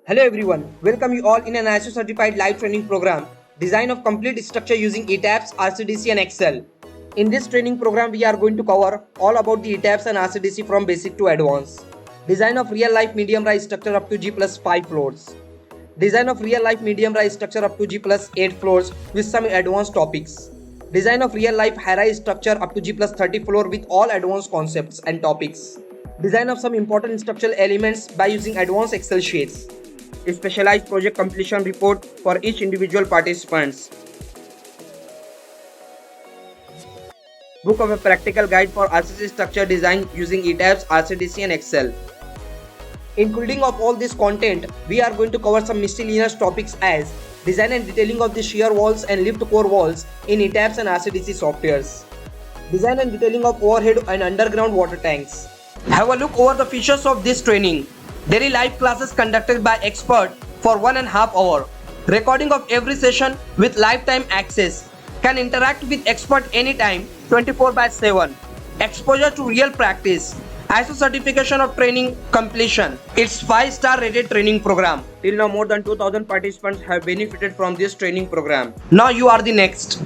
Hello everyone, welcome you all in an ISO certified live training program, design of complete structure using ETABS, RCDC and Excel. In this training program, we are going to cover all about the ETABS and RCDC from basic to advanced. Design of real life medium rise structure up to G plus 5 floors. Design of real life medium rise structure up to G plus 8 floors with some advanced topics. Design of real life high rise structure up to G plus 30 floor with all advanced concepts and topics. Design of some important structural elements by using advanced Excel sheets. A specialized project completion report for each individual participants. Book of a practical guide for RCC structure design using ETABS, RCDC and Excel. Including of all this content, we are going to cover some miscellaneous topics as design and detailing of the shear walls and lift core walls in ETABS and RCDC softwares. Design and detailing of overhead and underground water tanks. Have a look over the features of this training. Daily live classes conducted by expert for 1.5 hours. Recording of every session with lifetime access. Can interact with expert anytime, 24/7. Exposure to real practice. ISO certification of training completion. It's 5-star rated training program. Till now more than 2000 participants have benefited from this training program. Now you are the next.